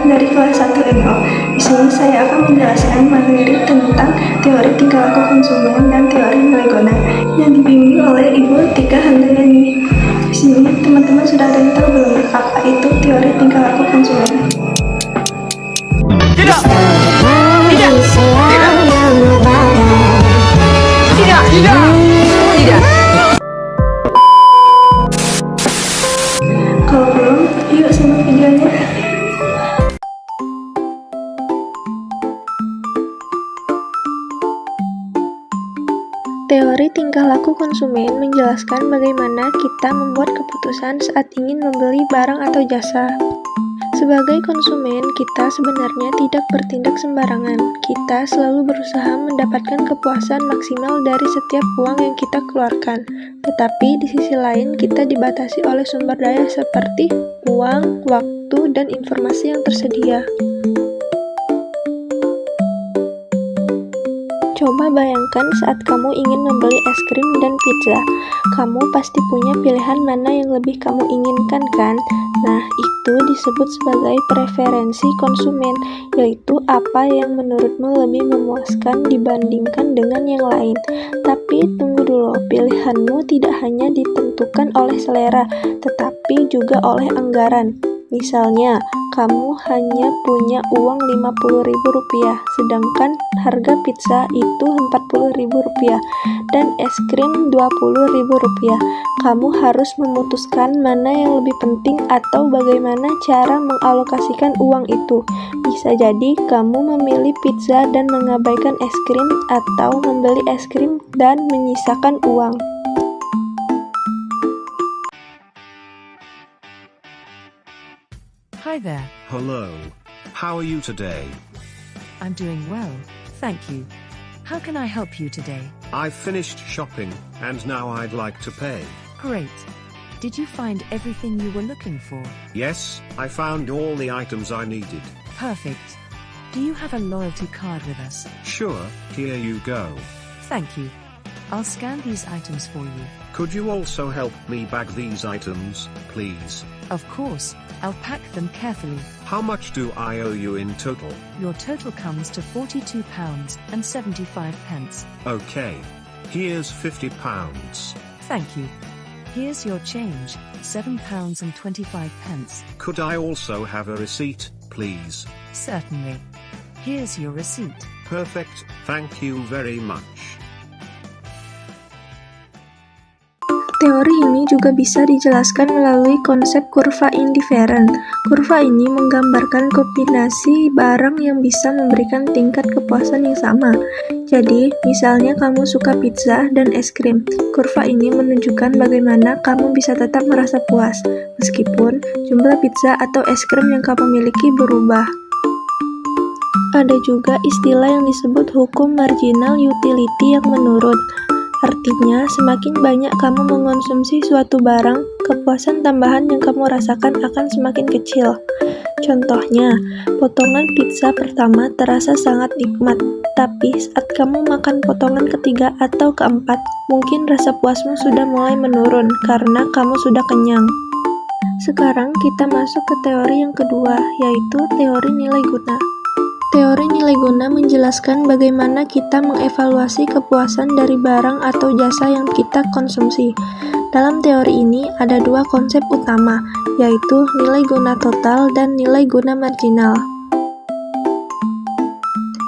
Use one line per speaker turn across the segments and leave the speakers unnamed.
dari kelas 1 EO. Di sini saya akan menjelaskan materi tentang teori tingkah laku konsumen dan teori nilai guna yang dibimbing oleh Ibu Tika Handayani. Di sini teman-teman sudah ada yang tahu belum apa itu teori tingkah laku konsumen?
Tidak. Tidak. Tidak. Tidak. Tidak. Tidak.
Kalau belum, yuk simak videonya. Teori tingkah laku konsumen menjelaskan bagaimana kita membuat keputusan saat ingin membeli barang atau jasa. Sebagai konsumen, kita sebenarnya tidak bertindak sembarangan. Kita selalu berusaha mendapatkan kepuasan maksimal dari setiap uang yang kita keluarkan. Tetapi di sisi lain, kita dibatasi oleh sumber daya seperti uang, waktu, dan informasi yang tersedia. Coba bayangkan saat kamu ingin membeli es krim dan pizza. Kamu pasti punya pilihan mana yang lebih kamu inginkan, kan? Nah, itu disebut sebagai preferensi konsumen, yaitu apa yang menurutmu lebih memuaskan dibandingkan dengan yang lain. Tapi tunggu dulu, pilihanmu tidak hanya ditentukan oleh selera, tetapi juga oleh anggaran. Misalnya, kamu hanya punya uang Rp50.000, sedangkan harga pizza itu Rp40.000 dan es krim Rp20.000. Kamu harus memutuskan mana yang lebih penting atau bagaimana cara mengalokasikan uang itu. Bisa jadi kamu memilih pizza dan mengabaikan es krim, atau membeli es krim dan menyisakan uang.
Hi there,
Hello. How are you today?
I'm doing well, thank you. How can I help you today?
I've finished shopping, and now I'd like to pay.
Great. Did you find everything you were looking for?
Yes, I found all the items I needed.
Perfect. Do you have a loyalty card with us?
Sure, here you go.
Thank you. I'll scan these items for you.
Could you also help me bag these items, please?
Of course, I'll pack them carefully.
How much do I owe you in total?
Your total comes to £42.75.
Okay. Here's £50.
Thank you. Here's your change, £7.25.
Could I also have a receipt, please?
Certainly. Here's your receipt.
Perfect, thank you very much.
Teori ini juga bisa dijelaskan melalui konsep kurva indifferent. Kurva ini menggambarkan kombinasi barang yang bisa memberikan tingkat kepuasan yang sama. Jadi, misalnya kamu suka pizza dan es krim. Kurva ini menunjukkan bagaimana kamu bisa tetap merasa puas, meskipun jumlah pizza atau es krim yang kamu miliki berubah. Ada juga istilah yang disebut hukum marginal utility yang menurun. Artinya, semakin banyak kamu mengonsumsi suatu barang, kepuasan tambahan yang kamu rasakan akan semakin kecil. Contohnya, potongan pizza pertama terasa sangat nikmat, tapi saat kamu makan potongan ketiga atau keempat, mungkin rasa puasmu sudah mulai menurun karena kamu sudah kenyang. Sekarang kita masuk ke teori yang kedua, yaitu teori nilai guna. Teori nilai guna menjelaskan bagaimana kita mengevaluasi kepuasan dari barang atau jasa yang kita konsumsi. Dalam teori ini ada dua konsep utama, yaitu nilai guna total dan nilai guna marginal.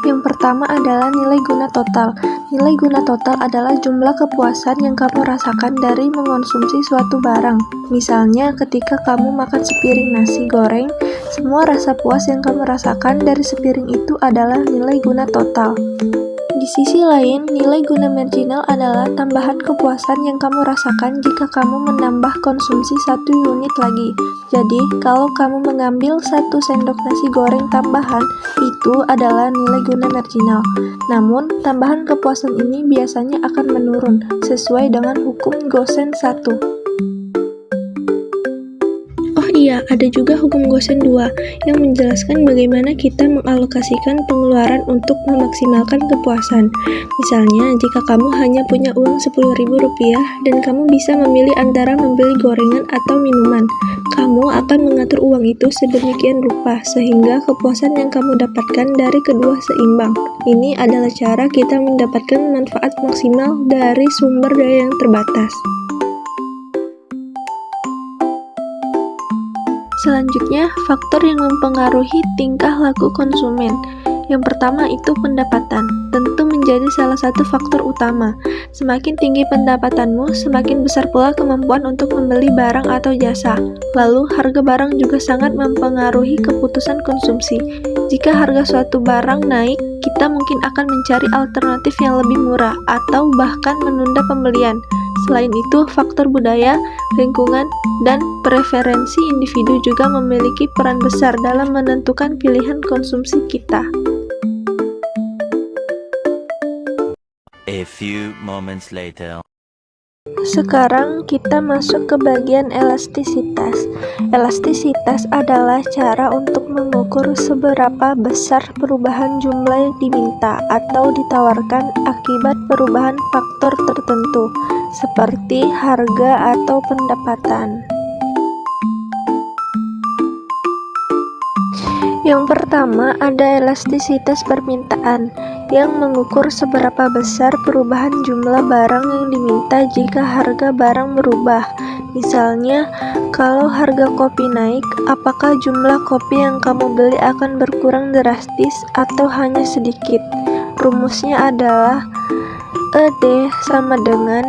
Yang pertama adalah nilai guna total. Nilai guna total adalah jumlah kepuasan yang kamu rasakan dari mengonsumsi suatu barang. Misalnya, ketika kamu makan sepiring nasi goreng, semua rasa puas yang kamu rasakan dari sepiring itu adalah nilai guna total. Di sisi lain, nilai guna marginal adalah tambahan kepuasan yang kamu rasakan jika kamu menambah konsumsi 1 unit lagi. Jadi, kalau kamu mengambil 1 sendok nasi goreng tambahan, itu adalah nilai guna marginal. Namun, tambahan kepuasan ini biasanya akan menurun, sesuai dengan hukum Gosen 1. Oh iya, ya, ada juga hukum Gosen 2 yang menjelaskan bagaimana kita mengalokasikan pengeluaran untuk memaksimalkan kepuasan. Misalnya, jika kamu hanya punya uang Rp10.000 dan kamu bisa memilih antara membeli gorengan atau minuman, kamu akan mengatur uang itu sedemikian rupa sehingga kepuasan yang kamu dapatkan dari kedua seimbang. Ini adalah cara kita mendapatkan manfaat maksimal dari sumber daya yang terbatas. Selanjutnya, faktor yang mempengaruhi tingkah laku konsumen. Yang pertama itu pendapatan, tentu menjadi salah satu faktor utama. Semakin tinggi pendapatanmu, semakin besar pula kemampuan untuk membeli barang atau jasa. Lalu, harga barang juga sangat mempengaruhi keputusan konsumsi. Jika harga suatu barang naik, kita mungkin akan mencari alternatif yang lebih murah atau bahkan menunda pembelian. Selain itu, faktor budaya, lingkungan, dan preferensi individu juga memiliki peran besar dalam menentukan pilihan konsumsi kita.
A few moments later.
Sekarang kita masuk ke bagian elastisitas. Elastisitas adalah cara untuk mengukur seberapa besar perubahan jumlah yang diminta atau ditawarkan akibat perubahan faktor tertentu, seperti harga atau pendapatan. Yang pertama ada elastisitas permintaan, yang mengukur seberapa besar perubahan jumlah barang yang diminta jika harga barang berubah. Misalnya, kalau harga kopi naik, apakah jumlah kopi yang kamu beli akan berkurang drastis atau hanya sedikit? Rumusnya adalah ED sama dengan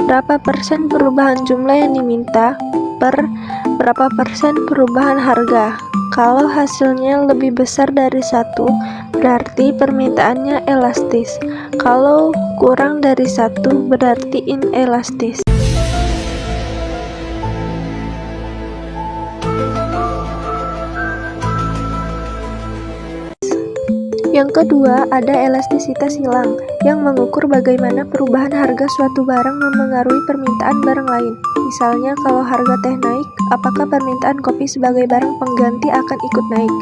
berapa persen perubahan jumlah yang diminta per berapa persen perubahan harga. Kalau hasilnya lebih besar dari 1, berarti permintaannya elastis. Kalau kurang dari 1, berarti inelastis. Yang kedua, ada elastisitas hilang, yang mengukur bagaimana perubahan harga suatu barang memengaruhi permintaan barang lain. Misalnya, kalau harga teh naik, apakah permintaan kopi sebagai barang pengganti akan ikut naik?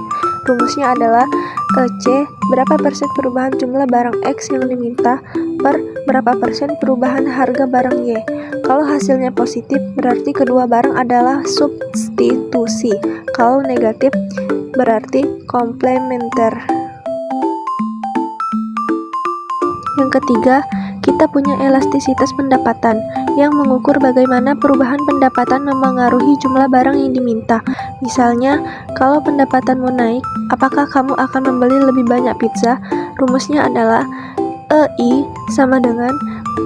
Rumusnya adalah EC, berapa persen perubahan jumlah barang X yang diminta, per berapa persen perubahan harga barang Y. Kalau hasilnya positif, berarti kedua barang adalah substitusi. Kalau negatif, berarti komplementer. Yang ketiga, kita punya elastisitas pendapatan, yang mengukur bagaimana perubahan pendapatan memengaruhi jumlah barang yang diminta. Misalnya, kalau pendapatanmu naik, apakah kamu akan membeli lebih banyak pizza? Rumusnya adalah EI sama dengan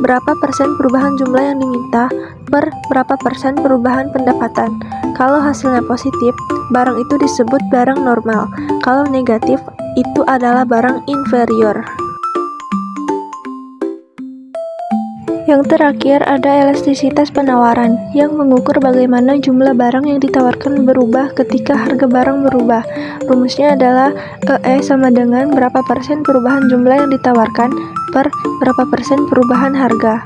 berapa persen perubahan jumlah yang diminta per berapa persen perubahan pendapatan. Kalau hasilnya positif, barang itu disebut barang normal. Kalau negatif, itu adalah barang inferior. Yang terakhir ada elastisitas penawaran, yang mengukur bagaimana jumlah barang yang ditawarkan berubah ketika harga barang berubah. Rumusnya adalah EE sama dengan berapa persen perubahan jumlah yang ditawarkan per berapa persen perubahan harga.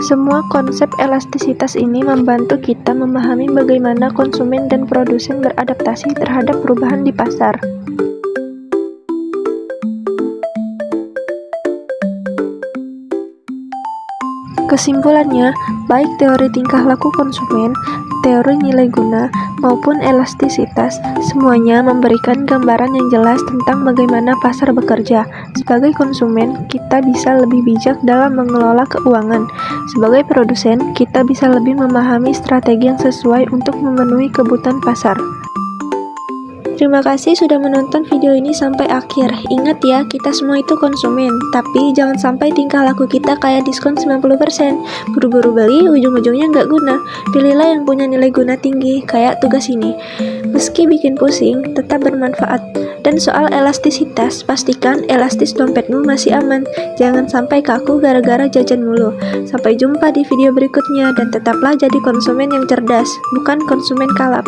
Semua konsep elastisitas ini membantu kita memahami bagaimana konsumen dan produsen beradaptasi terhadap perubahan di pasar. Kesimpulannya, baik teori tingkah laku konsumen, teori nilai guna, maupun elastisitas, semuanya memberikan gambaran yang jelas tentang bagaimana pasar bekerja. Sebagai konsumen, kita bisa lebih bijak dalam mengelola keuangan. Sebagai produsen, kita bisa lebih memahami strategi yang sesuai untuk memenuhi kebutuhan pasar. Terima kasih sudah menonton video ini sampai akhir. Ingat ya, kita semua itu konsumen, tapi jangan sampai tingkah laku kita kayak diskon 90%. Buru-buru beli, ujung-ujungnya nggak guna. Pilihlah yang punya nilai guna tinggi, kayak tugas ini. Meski bikin pusing, tetap bermanfaat. Dan soal elastisitas, pastikan elastis dompetmu masih aman. Jangan sampai kaku gara-gara jajan mulu. Sampai jumpa di video berikutnya, dan tetaplah jadi konsumen yang cerdas, bukan konsumen kalap.